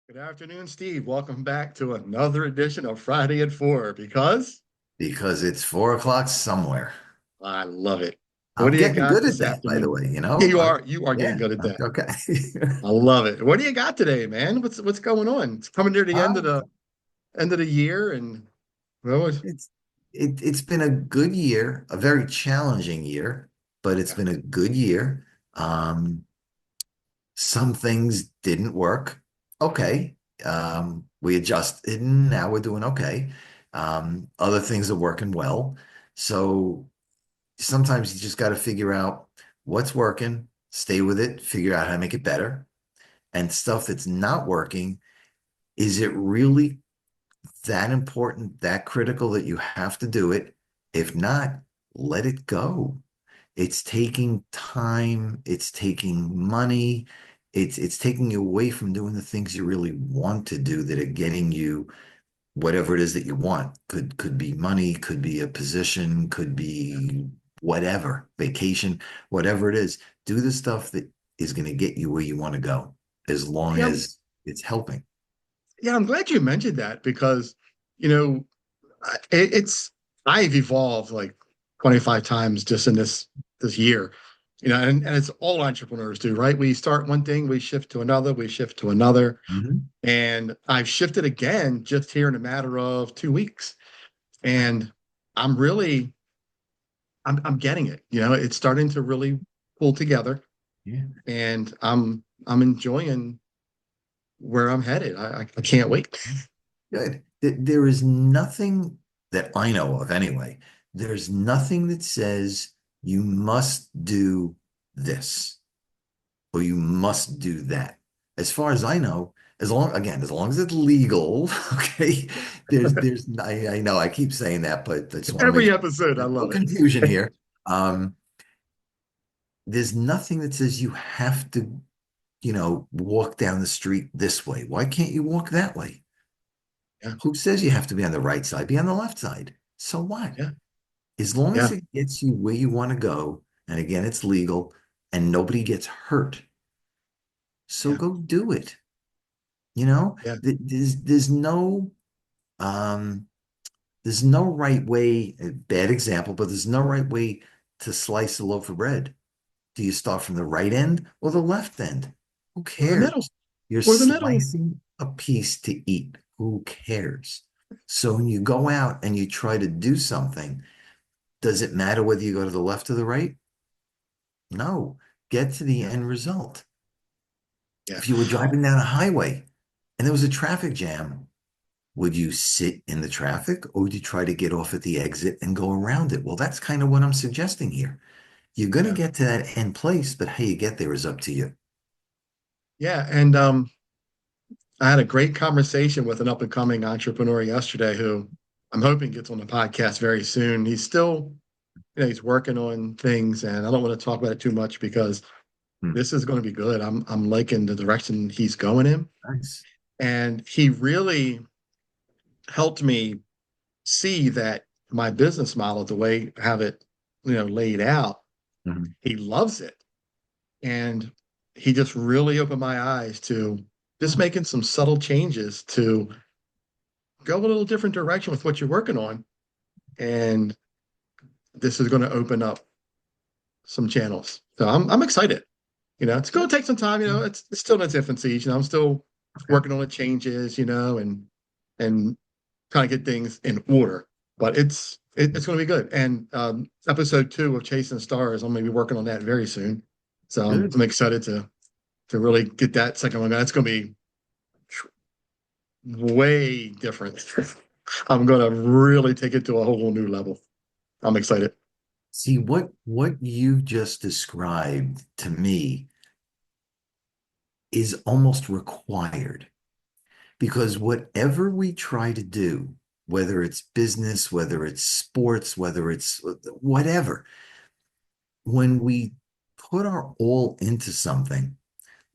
Good afternoon, Steve. Welcome back to another edition of Friday at 4 because Because it's 4 o'clock somewhere. I love it. What I'm do you getting got good at this that, by the afternoon? way, Yeah, you are getting yeah, good at that. okay. I love it. What do you got today, man? What's going on? It's coming near the Uh, end of the year and well, it's it's been a good year, a very challenging year, but it's yeah, been a good year. Um, some things didn't work. Okay. We adjusted and now we're doing okay. Other things are working well. So sometimes you just got to figure out what's working, stay with it, figure out how to make it better. And stuff that's not working, is it really that important, that critical that you have to do it? If not, let it go. It's taking time, it's taking money, it's taking you away from doing the things you really want to do that are getting you whatever it is that you want. Could be money, could be a position, could be whatever, vacation, whatever it is. Do the stuff that is going to get you where you want to go, as long yeah, as it's helping. yeah, I'm glad you mentioned that because you know it's I've evolved like 25 times just in this year. And it's all entrepreneurs do, right? We start one thing, we shift to another, we shift to another. Mhm. And I've shifted again just here in a matter of 2 weeks. And I'm really I'm getting it. It's starting to really pull together Yeah, and I'm enjoying where I'm headed. I can't wait. good. There is nothing that I know of anyway. There's nothing that says you must do this or you must do that. As far as I know, as long as it's legal, okay. I know I keep saying that, but I just want to make Every sure episode, I there's no love it. confusion here. Um, there's nothing that says you have to, walk down the street this way. Why can't you walk that way? Yeah, Who says you have to be on the right side? Be on the left side. So what? yeah, As long as yeah, it gets you where you want to go, and again, it's legal and nobody gets hurt, so yeah, go do it. You know, yeah, um, there's no right way, a bad example, but there's no right way to slice a loaf of bread. Do you start from the right end or the left end? Who or the middle, cares? You're or the middle. slicing a piece to eat. Who cares? So when you go out and you try to do something, does it matter whether you go to the left or the right? No. Get to the Yeah, end result. yeah. If you were driving down a highway and there was a traffic jam, would you sit in the traffic or would you try to get off at the exit and go around it? Well, that's kind of what I'm suggesting here. You're going to Yeah. get to that end place, but how you get there is up to you. Yeah. And I had a great conversation with an up and coming entrepreneur yesterday who I'm hoping gets on the podcast very soon. He's still, he's working on things and I don't want to talk about it too much because Hmm, this is going to be good. I'm liking the direction he's going in. nice. And he really helped me see that my business model, the way I have it, laid out, Mhm. he loves it. And he just really opened my eyes to just Hmm. making some subtle changes to go a little different direction with what you're working on. And this is going to open up some channels. So I'm excited. It's going to take some time. It's still in its infancy. I'm still Okay. working on the changes. And kind of get things in order. But it's going to be good. And episode 2 of Chasing the Stars, I'm going to be working on that very soon. So I'm, Good. I'm excited to really get that second one. That's going to be way different. I'm going to really take it to a whole new level. I'm excited. See what you just described to me is almost required because whatever we try to do, whether it's business, whether it's sports, whether it's whatever, when we put our all into something,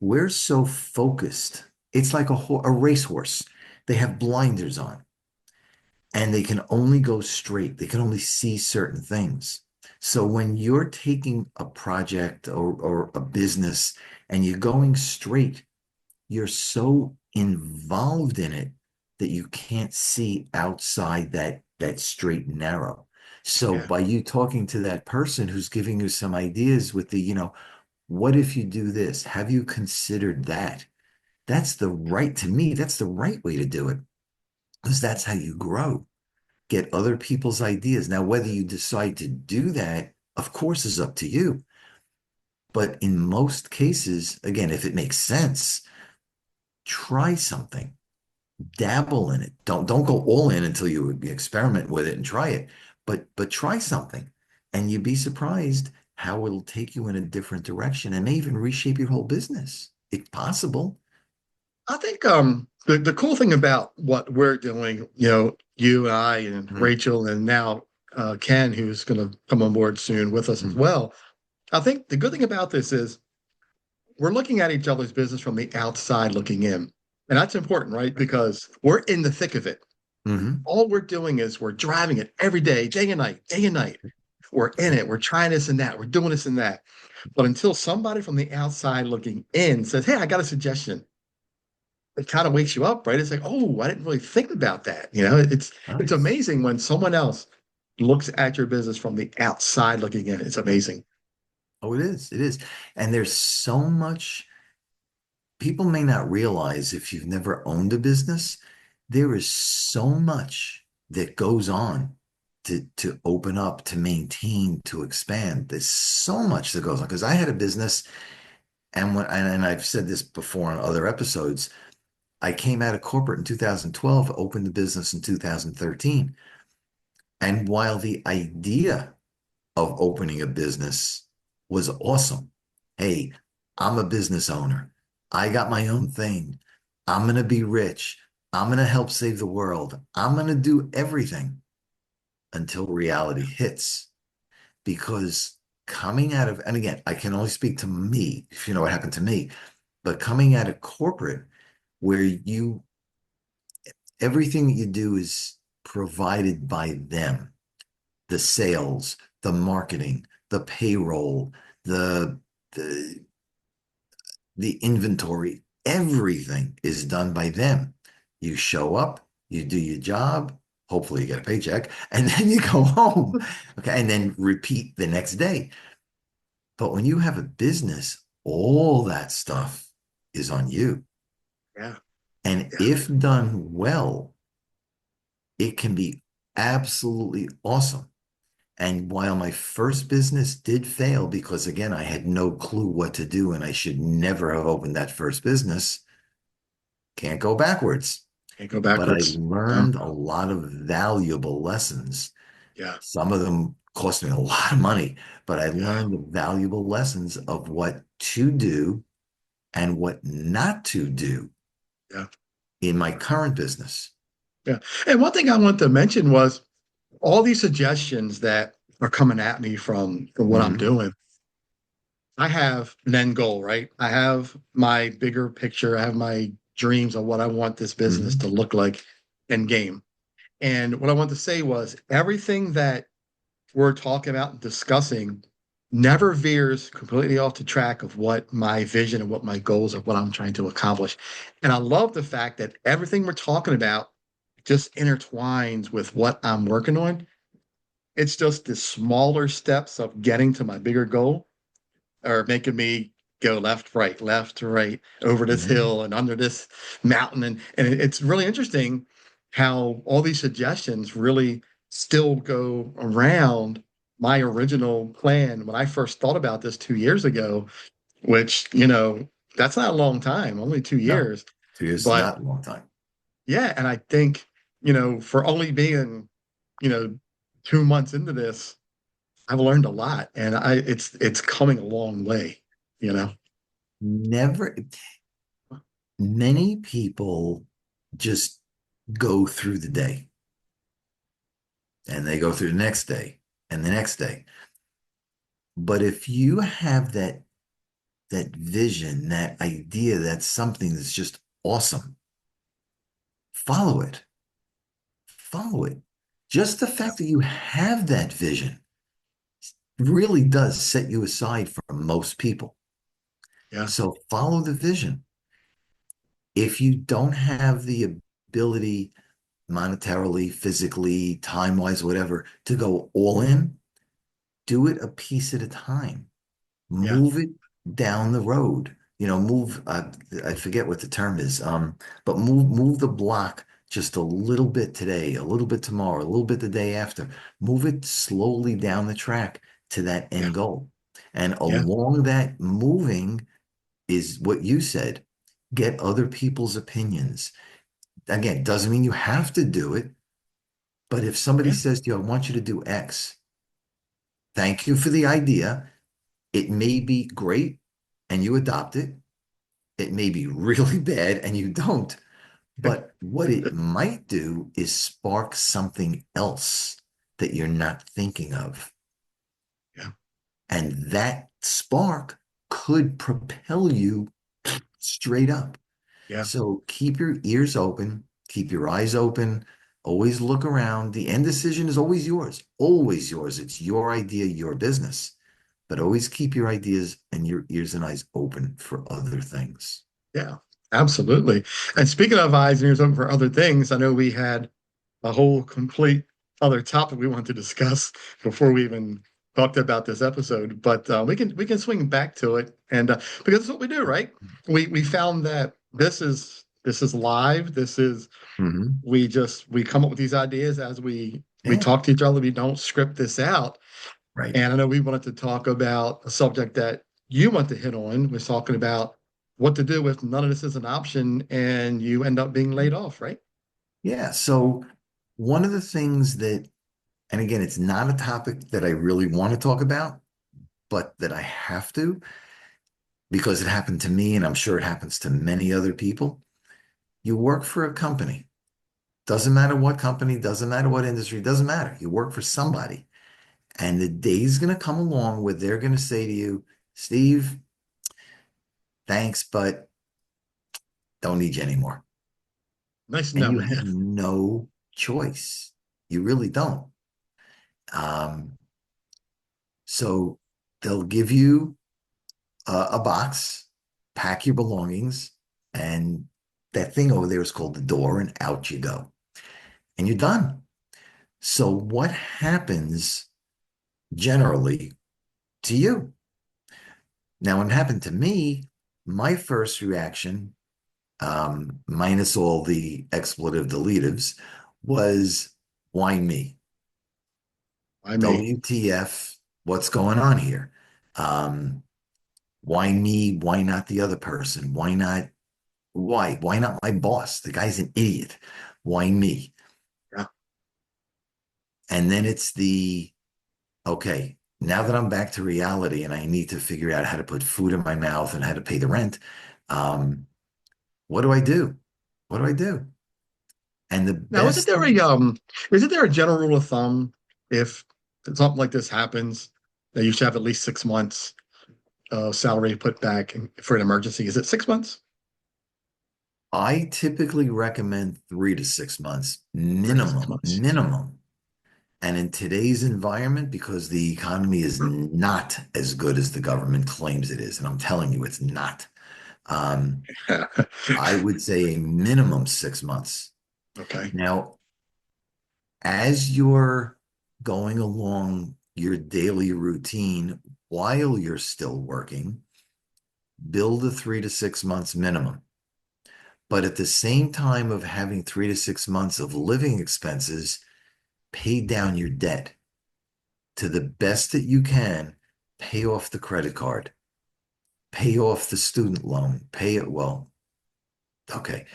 we're so focused. It's like a racehorse. They have blinders on and they can only go straight. They can only see certain things. So when you're taking a project or a business and you're going straight, you're so involved in it that you can't see outside that straight and narrow. So Yeah. by you talking to that person who's giving you some ideas with the, what if you do this? Have you considered that? That's the right, to me, that's the right way to do it, because that's how you grow. Get other people's ideas. Now, whether you decide to do that, of course, is up to you. But in most cases, again, if it makes sense, try something, dabble in it. Don't go all in until you experiment with it and try it. But try something, and you'd be surprised how it'll take you in a different direction and may even reshape your whole business. It's possible. I think the cool thing about what we're doing, you and I and Mhm. Rachel and now Ken, who's going to come on board soon with us as Mhm. well. I think the good thing about this is we're looking at each other's business from the outside looking in. And that's important, right? Because we're in the thick of it. Mhm. All we're doing is we're driving it every day and night, day and night. We're in it. We're trying this and that. We're doing this and that. But until somebody from the outside looking in says, "Hey, I got a suggestion," it kind of wakes you up, right? It's like, "Oh, I didn't really think about that." It's Nice. amazing when someone else looks at your business from the outside looking in. It's amazing. Oh, it is. It is. And there's so much people may not realize if you've never owned a business, there is so much that goes on to open up, to maintain, to expand. There's so much that goes on. Because I had a business, and I've said this before on other episodes, I came out of corporate in 2012, opened the business in 2013. And while the idea of opening a business was awesome. Hey, I'm a business owner. I got my own thing. I'm going to be rich. I'm going to help save the world. I'm going to do everything until reality hits. Because coming out of, and again, I can only speak to me, if you know what happened to me, but coming out of corporate, where everything that you do is provided by them, the sales, the marketing, the payroll, the the the inventory, everything is done by them. You show up, you do your job, hopefully you get a paycheck, and then you go home. Okay, and then repeat the next day. But when you have a business, all that stuff is on you. Yeah, And yeah, if done well, it can be absolutely awesome. And while my first business did fail because, again, I had no clue what to do and I should never have opened that first business, can't go backwards. can't go But I backwards. No, learned a lot of valuable lessons. yeah, Some of them cost me a lot of money, but I yeah, learned the valuable lessons of what to do and what not to do yeah, in my current business. yeah. And one thing I want to mention was all these suggestions that are coming at me from what I'm Mhm. doing. I have an end goal, right? I have my bigger picture. I have my dreams of what I want this business Mhm. to look like in game. And what I want to say was everything that we're talking about and discussing never veers completely off the track of what my vision and what my goals are, what I'm trying to accomplish. And I love the fact that everything we're talking about just intertwines with what I'm working on. It's just the smaller steps of getting to my bigger goal are making me go left, right, over this Mhm. hill and under this mountain. And it's really interesting how all these suggestions really still go around my original plan when I first thought about this 2 years ago, which, that's not a long time, only two No, years. 2 years is But not a long time. yeah, and I think, for only being, you know, 2 months into this, I've learned a lot and it's coming a long way, you know. Never, many people just go through the day and they go through the next day and the next day. But if you have that vision, that idea, that's something that's just awesome, follow it. Follow it. Just the Yeah, fact that you have that vision really does set you aside from most people. yeah, So follow the vision. If you don't have the ability monetarily, physically, time wise, whatever, to go all in, do it a piece at a time. Yeah. Move it down the road. Move. I forget what the term is. But move the block just a little bit today, a little bit tomorrow, a little bit the day after. Move it slowly down the track to that Yeah. end goal. And Yeah. along that moving is what you said. Get other people's opinions. Again, doesn't mean you have to do it, but if somebody Yeah. says to you, I want you to do X, thank you for the idea. It may be great and you adopt it. It may be really bad and you don't. But what it might do is spark something else that you're not thinking of. Yeah. And that spark could propel you straight up. Yeah. So keep your ears open, keep your eyes open, always look around. The end decision is always yours, always yours. It's your idea, your business. But always keep your ideas and your ears and eyes open for other things. Yeah. Absolutely. And speaking of eyes and ears open for other things, I know we had a whole complete other topic we want to discuss before we even talked about this episode. But we can swing back to it, and because it's what we do, right? We found that this is live. This is Mhm. we come up with these ideas as we Yeah, talk to each other. We don't script this out. right. And I know we wanted to talk about a subject that you want to hit on, was talking about what to do if none of this is an option and you end up being laid off, right? Yeah. So one of the things that, and again, it's not a topic that I really want to talk about, but that I have to because it happened to me, and I'm sure it happens to many other people. You work for a company. Doesn't matter what company, doesn't matter what industry, doesn't matter. You work for somebody. And the day's going to come along where they're going to say to you, Steve, thanks, but don't need you anymore. Nice And you knowing you. have no choice. You really don't. Um, so they'll give you a box, pack your belongings, and that thing over there is called the door, and out you go. And you're done. So, what happens generally to you? Now, when it happened to me, my first reaction, minus all the expletive deletives, was why me? I may. WTF? What's going on here? Um, why me? Why not the other person? Why not? Why? Why not my boss? The guy's an idiot. Why me? Yeah. And then it's the okay, now that I'm back to reality and I need to figure out how to put food in my mouth and how to pay the rent, um, what do I do? What do I do? And the Now, best thing, isn't there a general rule of thumb if something like this happens that you should have at least 6 months of salary put back for an emergency? Is it 6 months? I typically recommend 3 to 6 months 3 to 6 months. minimum. And in today's environment, because the economy is not as good as the government claims it is, and I'm telling you, it's not. Um, I would say a minimum 6 months. Okay. Now, as you're going along your daily routine while you're still working, build a 3 to 6 months minimum. But at the same time of having 3 to 6 months of living expenses, pay down your debt to the best that you can. Pay off the credit card, pay off the student loan, pay it well. Okay,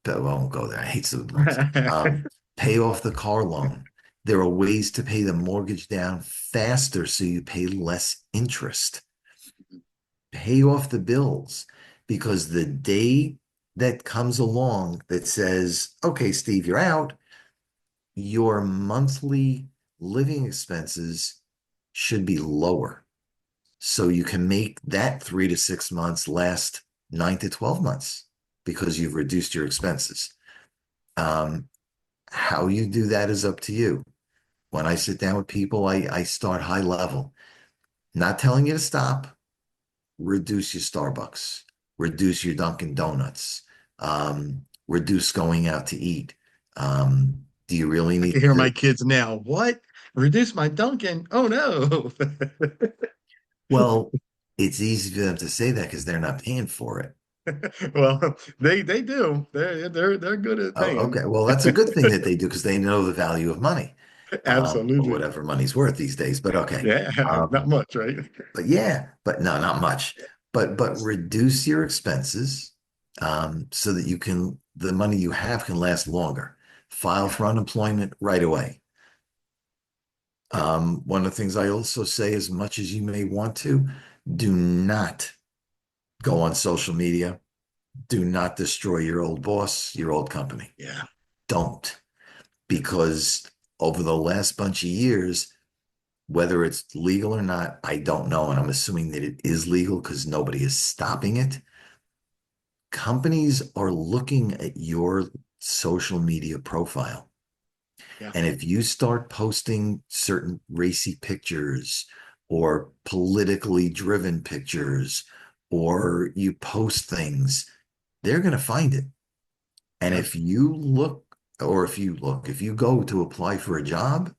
but I won't go there. I hate student loans. Pay off the car loan. There are ways to pay the mortgage down faster so you pay less interest. Pay off the bills because the day that comes along that says, okay, Steve, you're out, your monthly living expenses should be lower. So you can make that 3 to 6 months last 9 to 12 months because you've reduced your expenses. Um, how you do that is up to you. When I sit down with people, I start high level, not telling you to stop, reduce your Starbucks, reduce your Dunkin' Donuts, reduce going out to eat. Do you really I need can hear to? my kids now. What? Reduce my Dunkin'? Oh no. Well, it's easy for them to say that because they're not paying for it. Well, they do. They're good at Oh, paying. okay. Well, that's a good thing that they do because they know the value of money, or Absolutely. whatever money's worth these days. But okay. Yeah, not Um, much, right? but yeah, but no, not much. But reduce your expenses, so that the money you have can last longer. File Yeah, for unemployment right away. yeah, One of the things I also say, as much as you may want to, do not go on social media. Do not destroy your old boss, your old company. yeah, Don't, because over the last bunch of years, whether it's legal or not, I don't know. And I'm assuming that it is legal because nobody is stopping it. Companies are looking at your social media profile. yeah, And if you start posting certain racy pictures or politically driven pictures, or you post things, they're going to find it. And yeah, if you go to apply for a job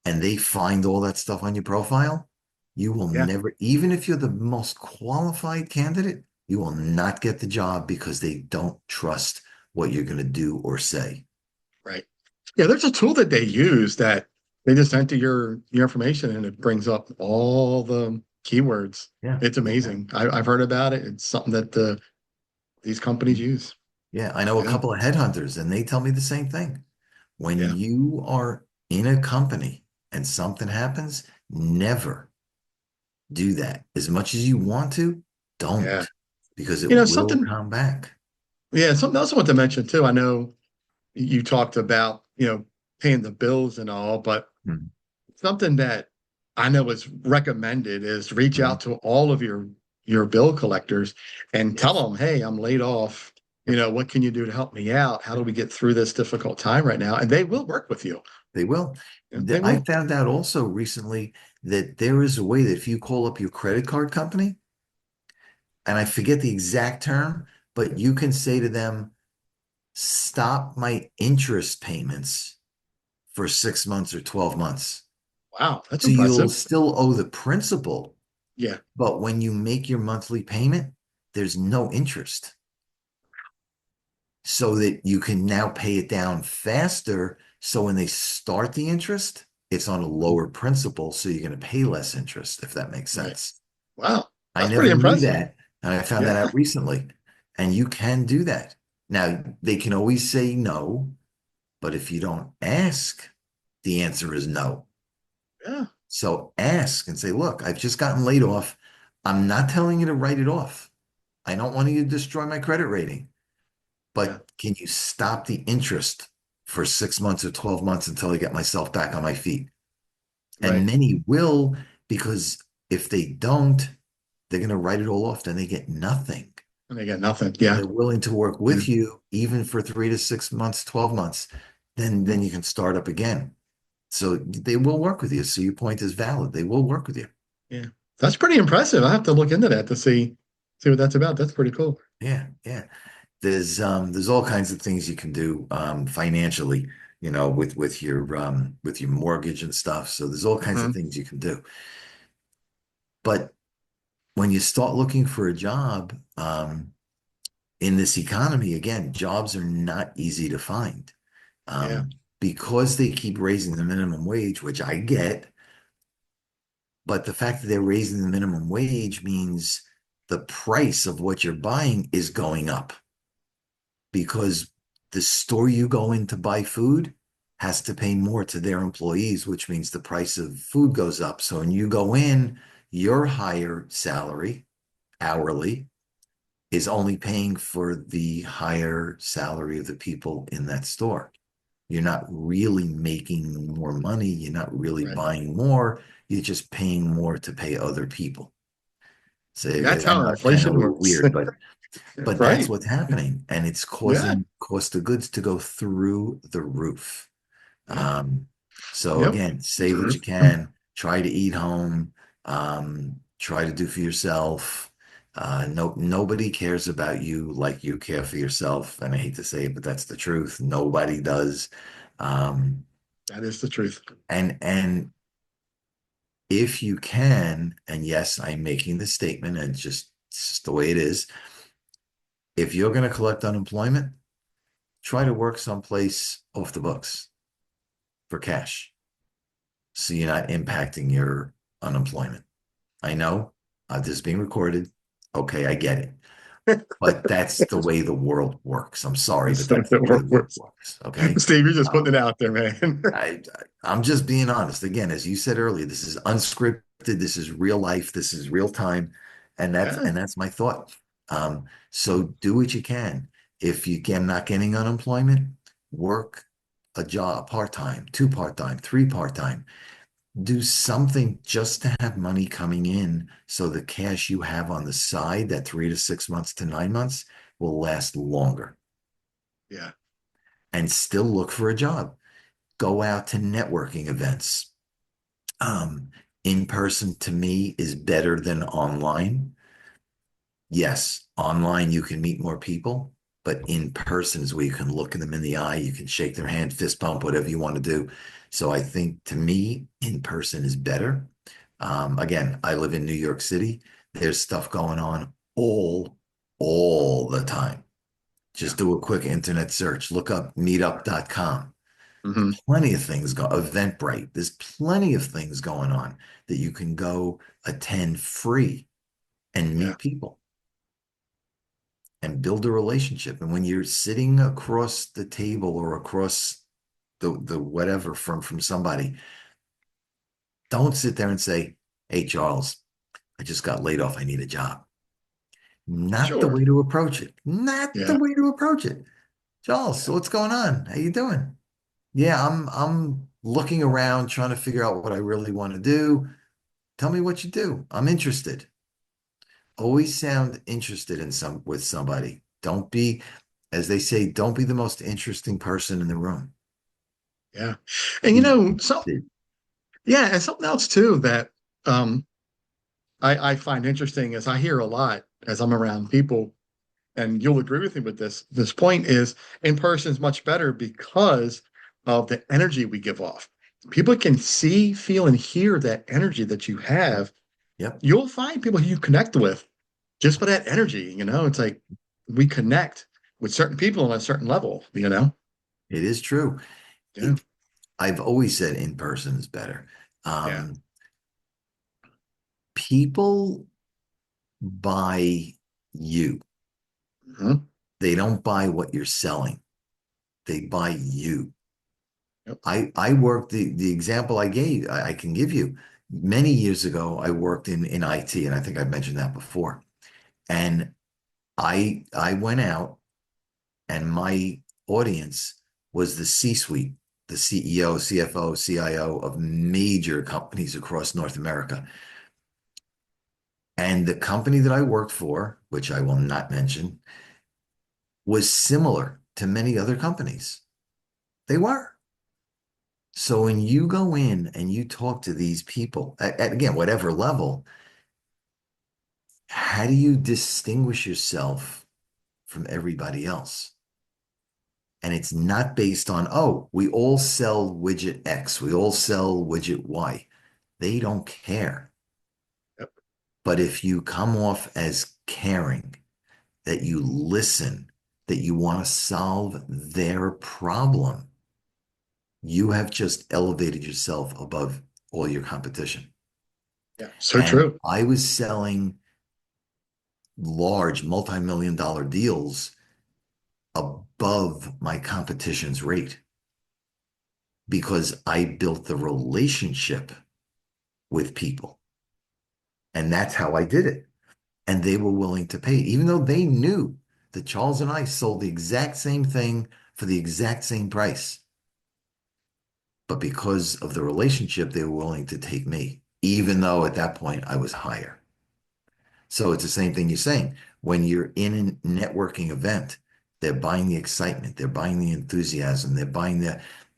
and they find all that stuff on your profile, you will yeah. never, even if you're the most qualified candidate, you will not get the job because they don't trust what you're going to do or say. Right. Yeah, there's a tool that they use that they just enter your information and it brings up all the keywords. Yeah, It's yeah, amazing. I've heard about it. It's something that these companies use. yeah. I know a Yeah, couple of headhunters and they tell me the same thing. When yeah, you are in a company and something happens, never do that. As much as you want to, yeah. don't, because it will Something. come back. Yeah, something else I want to mention too. I know you talked about paying the bills and all, but Mhm. something that I know is recommended is reach Mhm. out to all of your bill collectors and tell Yes. them, hey, I'm laid off. Yep. What can you do to help me out? How do Yep. we get through this difficult time right now? And they will work with you. They will. They I will. found out also recently that there is a way that if you call up your credit card company, and I forget the exact term, but you can say to them, stop my interest payments for 6 months or 12 months. Wow, that's So you'll impressive. still owe the principal, Yeah, but when you make your monthly payment, there's no interest. So that you can now pay it down faster. So when they start the interest, it's on a lower principal. So you're going to pay less interest, if that makes right. sense. Wow, I that's pretty never knew impressive. that. And I found that Yeah, out recently. And you can do that. Now, they can always say no, but if you don't ask, the answer is no. yeah, So ask and say, look, I've just gotten laid off. I'm not telling you to write it off. I don't want you to destroy my credit rating, yeah, but can you stop the interest for 6 months or 12 months until I get myself back on my feet? And right. many will, because if they don't, they're going to write it all off, then they get nothing. And they got nothing. If Yeah, they're willing to work yeah, with you, even for 3 to 6 months, 12 months, then you can start up again. So they will work with you. So your point is valid. They will work with you. yeah. That's pretty impressive. I have to look into that to see what that's about. That's pretty cool. Yeah, yeah. There's all kinds of things you can do financially, with your mortgage and stuff. So there's all kinds of Hmm. things you can do. But when you start looking for a job, in this economy, again, jobs are not easy to find. Yeah, Because they keep raising the minimum wage, which I get, but the fact that they're raising the minimum wage means the price of what you're buying is going up, because the store you go in to buy food has to pay more to their employees, which means the price of food goes up. So when you go in, your higher salary, hourly, is only paying for the higher salary of the people in that store. You're not really making more money. You're not really right. buying more. You're just paying more to pay other people. So That's I how know it's kind of a inflation little works. weird, but that's Right. what's happening, and it's Yeah. causing cost of goods to go through the roof. Yep. Um, so Yep. again, save what you can. Try to eat home. Try to do for yourself. No, nobody cares about you like you care for yourself. And I hate to say it, but that's the truth. Nobody does. Um, That is the truth. and if you can, and yes, I'm making the statement, and it's just the way it is. If you're going to collect unemployment, try to work someplace off the books for cash, so you're not impacting your unemployment. I know this is being recorded. Okay, I get it. But that's the way the world works. I'm sorry, but That's not that's the the way the word world works. works. Okay. Steve, you're just Um, putting it out there, man. I'm just being honest. Again, as you said earlier, this is unscripted. This is real life. This is real time, Yeah, and that's my thought. So do what you can. If you can not getting unemployment, work a job part time, two part time, three part time. Do something just to have money coming in, so the cash you have on the side, that 3 to 6 months to 9 months, will last longer. yeah, And still look for a job. Go out to networking events. In person to me is better than online. Yes, online you can meet more people, but in person is where you can look at them in the eye, you can shake their hand, fist bump, whatever you want to do. So I think to me, in person is better. Again, I live in New York City. There's stuff going on all the time. yeah. Just do a quick internet search, look up meetup.com. Hmm. Plenty of things go Eventbrite. There's plenty of things going on that you can go attend free and Yeah, meet people and build a relationship. And when you're sitting across the table or across the whatever from somebody, don't sit there and say, "Hey, Charles, I just got laid off. I need a job." Not the sure. way to approach it. Not the Yeah, way to approach it. Charles, yeah, so what's going on? How you doing? Yeah, I'm looking around trying to figure out what I really want to do. Tell me what you do. I'm interested. Always sound interested in some with somebody. Don't be, as they say, don't be the most interesting person in the room. yeah. And Be so interested. yeah, and something else too that um I find interesting is I hear a lot as I'm around people, and you'll agree with me with this. This point is in person is much better because of the energy we give off. People can see, feel, and hear that energy that you have. Yep, You'll find people who you connect with just by that energy. It's like we connect with certain people on a certain level. it is true. Yeah, It, I've always said in person is better. yeah. Um, People buy you. Mhm. They don't buy what you're selling. They buy you. Yep. I worked the example I gave, I can give you. Many years ago, I worked in IT, and I think I've mentioned that before. And I went out, and my audience was the C-suite, the CEO, CFO, CIO of major companies across North America. And the company that I worked for, which I will not mention, was similar to many other companies. They were. So when you go in and you talk to these people at again, whatever level, how do you distinguish yourself from everybody else? And it's not based on, oh, we all sell widget X, we all sell widget Y. They don't care. Yep. But if you come off as caring, that you listen, that you want to solve their problem, you have just elevated yourself above all your competition. Yeah. So And true. I was selling large multi-million dollar deals above my competition's rate because I built the relationship with people. And that's how I did it. And they were willing to pay, even though they knew that Charles and I sold the exact same thing for the exact same price. But because of the relationship, they were willing to take me, even though at that point I was higher. So it's the same thing you're saying. When you're in a networking event, they're buying the excitement, they're buying the enthusiasm, they're buying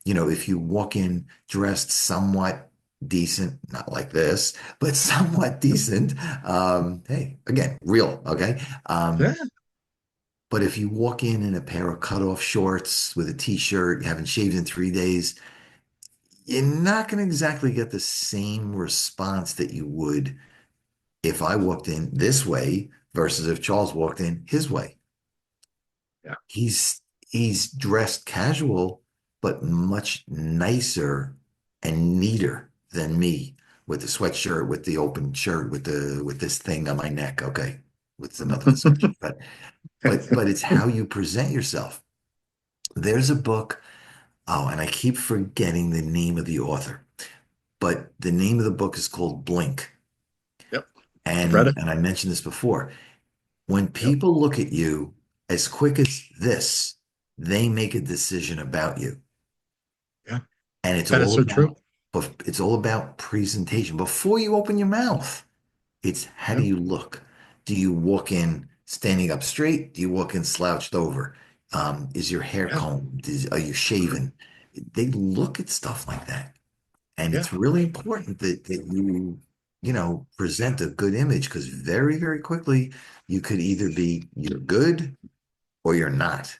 if you walk in dressed somewhat decent, not like this, but somewhat decent. Hey, again, real, okay? Yeah, But if you walk in a pair of cutoff shorts with a t-shirt, you haven't shaved in 3 days, you're not going to exactly get the same response that you would if I walked in this way versus if Charles walked in his way. yeah, He's dressed casual, but much nicer and neater than me with the sweatshirt, with the open shirt, with this thing on my neck. Okay, with another discussion, but it's how you present yourself. There's a book. Oh, and I keep forgetting the name of the author, but the name of the book is called Blink. yep. I've read And it. and I mentioned this before. When Yep. people look at you as quick as this, they make a decision about you. Yeah, And that is so true. it's all about presentation. Before you open your mouth, it's how do Yep, you look? Do you walk in standing up straight? Do you walk in slouched over? Is your hair yeah, combed? Are you shaven? They look at stuff like that. And yeah, it's really important that you present a good image because very, very quickly you could either be you're good or you're not.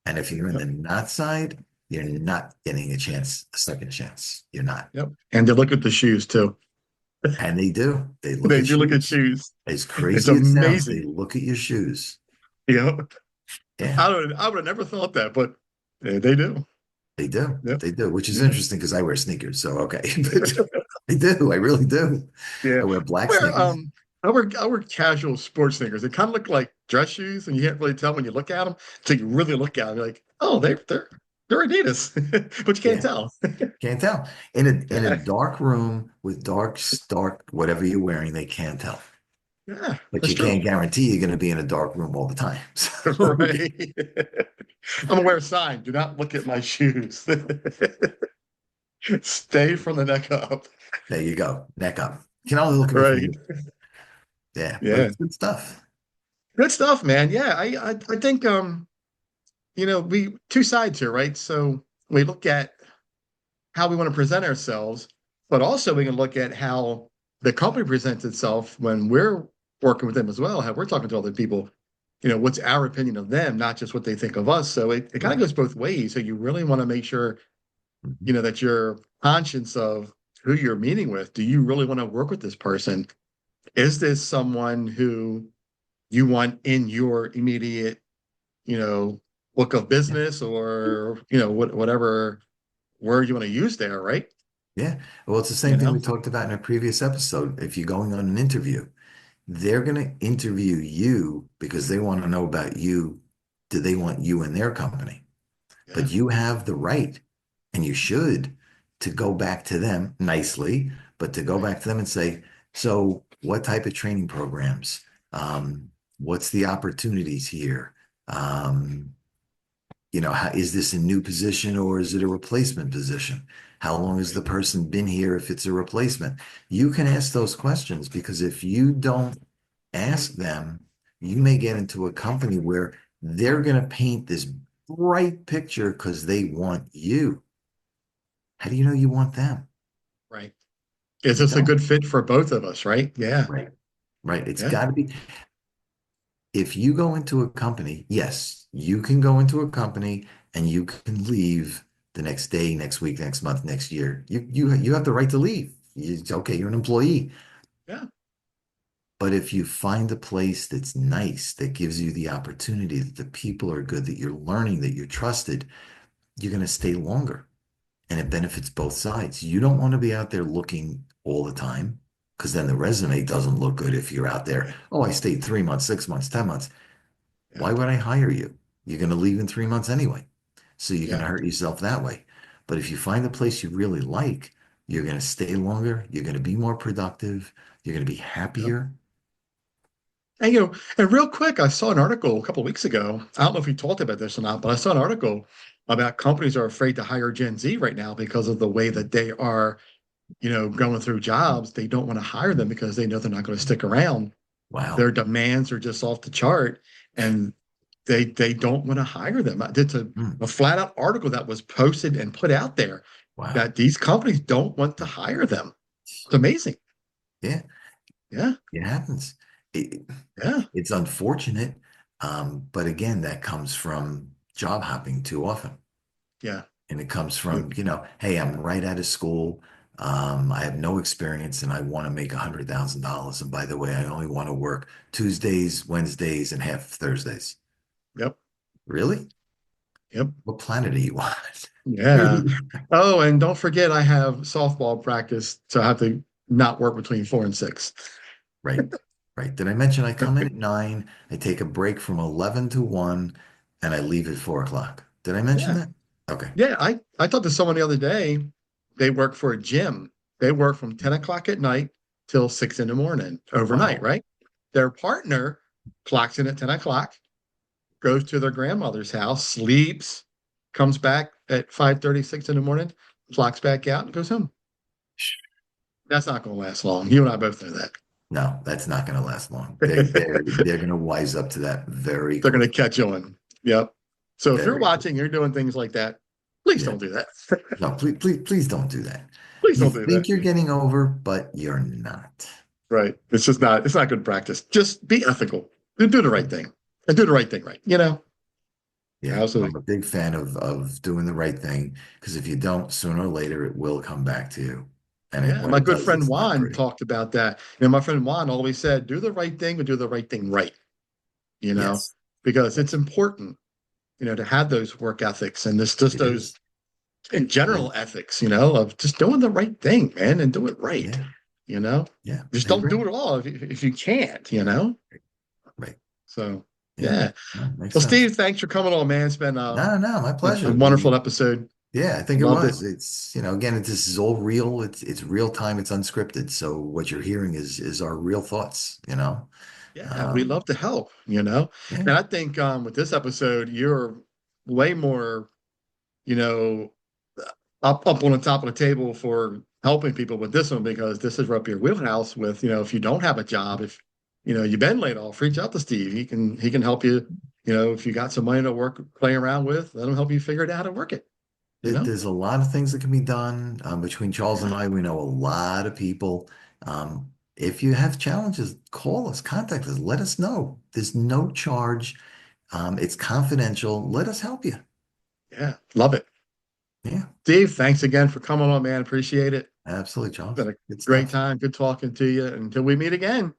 And if you're in yep, the not side, you're not getting a second chance. You're not. yep. And they look at the shoes too. And they do. They look They at do look at shoes. shoes. As It's crazy as it sounds, they amazing. look at your shoes. You know, Yeah, I would have never thought that, but they do. they do. Yep. They do, which is Yeah. interesting because I wear sneakers. So okay. But I do. I really do. Yeah. I wear black Where sneakers. I wear casual sports sneakers. They kind of look like dress shoes, and you can't really tell when you look at them. So you really look at them, you're like, oh, they're Adidas, but you can't Yeah. tell. Can't tell. In a Yeah, dark room with dark, whatever you're wearing, they can't tell. yeah, But that's you true. can't guarantee you're going to be in a dark room all the time. So Right. I'm gonna wear a sign. Do not look at my shoes. Stay from the neck up. there you go. Neck up. You can only look at me from Right. here. Yeah, but Yeah. it's good stuff. Good stuff, man. Yeah. I think we two sides here, right? So we look at how we want to present ourselves, but also we can look at how the company presents itself when we're working with them as well, how we're talking to other people. What's our opinion of them, not just what they think of us. So it kind of Right. goes both ways. So you really want to make sure, Mhm. that you're conscious of who you're meeting with. Do you really want to work with this person? Is this someone who you want in your immediate, you know, book of Yeah. business or, whatever word you want to use there, right? Yeah. Well, it's the You same thing we know? talked about in a previous episode. If you're going on an interview, they're going to interview you because they want to know about you. Do they want you in their company? Yeah, But you have the right, and you should, to go back to them nicely, but to go right, back to them and say, so what type of training programs? What's the opportunities here? Um, is this a new position or is it a replacement position? How long has right. the person been here if it's a replacement? You can ask those questions because if you don't ask them, you may get into a company where they're going to paint this bright picture because they want you. How do you know you want them? Right. Is You this a don't. good fit for both of us, right? Yeah. Right. Right. It's Yeah. got to be. If you go into a company, yes, you can go into a company and you can leave the next day, next week, next month, next year. You have the right to leave. Okay, you're an employee. Yeah. But if you find a place that's nice, that gives you the opportunity, that the people are good, that you're learning, that you're trusted, you're going to stay longer. And it benefits both sides. You don't want to be out there looking all the time because then the resume doesn't look good if you're out there. Right. Oh, I stayed 3 months, 6 months, 10 months. Yeah. Why would I hire you? You're going to leave in 3 months anyway. So you're going Yeah. to hurt yourself that way. But if you find a place you really like, you're going to stay longer. You're going to be more productive. You're going to be Yeah. happier. And real quick, I saw an article a couple of weeks ago. I don't know if you talked about this or not, but I saw an article about companies are afraid to hire Gen Z right now because of the way that they are, going through jobs. They don't want to hire them because they know they're not going to stick around. Their Wow. demands are just off the chart, and they don't want to hire them. It's Hmm. a flat out article that was posted and put out there. Wow. that these companies don't want to hire them. It's amazing. Yeah, Yeah, it happens. It, yeah, it's unfortunate, but again, that comes from job hopping too often. yeah. And it comes Yeah. from, hey, I'm right out of school. I have no experience and I want to make $100,000. And by the way, I only want to work Tuesdays, Wednesdays, and half Thursdays. Yep, Really? yep, What planet are you on? yeah. Oh, and don't forget, I have softball practice, so I have to not work between 4 and 6. Right. Right. Did I mention I come in at 9, I take a break from 11 to 1, and I leave at 4 o'clock? Did I mention Yeah, that? Okay. yeah. I talked to someone the other day. They work for a gym. They work from 10 o'clock at night till 6 in the morning overnight, Wow. right? Their partner clocks in at 10 o'clock, goes to their grandmother's house, sleeps, comes back at 5:36 in the morning, clocks back out, and goes home. That's not going to last long. You and I both know that. No, that's not going to last long. They're going to wise up to that very They're going to quickly. catch on. Yep. So if you're Very watching, quickly. you're doing things like that, please Yeah. don't do that. No, please don't do that. Please You don't do that. think you're getting over, but you're not. Right. It's not good practice. Just be ethical. Do the right thing and do the right thing right. Yeah, I'm Absolutely. a big fan of doing the right thing because if you don't, sooner or later it will come back to you. Yeah. When My it good does, friend it's not Juan pretty. talked about that. My friend Juan always said, do the right thing, but do the right thing right, you know, Yes, because it's yes, important, to have those work ethics and this just it those is. in It general is. ethics, of just doing the right thing, man, and do it right, Yeah, you know. yeah, Just I don't do agree. it all if you can't. Right. So Yeah, yeah. no, makes Well, sense. Steve, thanks for coming on, man. It's been No, no, my a pleasure. wonderful episode. Yeah, I think it Loved it. was. It's, again, this is all real. It's real time. It's unscripted. So what you're hearing is our real thoughts. Yeah, we Um, love to help. yeah, And I think with this episode, you're way more, you know, up on the top of the table for helping people with this one because this is right up your wheelhouse with, if you don't have a job, if you've been laid off, reach out to Steve. He can help you, if you got some money to work play around with, let him help you figure out how to work it, you know? there's a lot of things that can be done. Between Charles and Yeah. I, we know a lot of people. If you have challenges, call us, contact us, let us know. There's no charge. It's confidential. Let us help you. Yeah. Love it. Yeah, Steve, thanks again for coming on, man. Appreciate it. absolutely, Been Charles. a Good great stuff. time. Good talking to you. Until we meet again.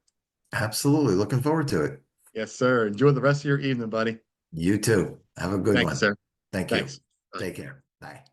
Absolutely. Looking forward to it. Yes, sir. Enjoy the rest of your evening, buddy. You too. Have a good Thank you, one. sir. Thank you. Thanks. Bye. Take care. Bye.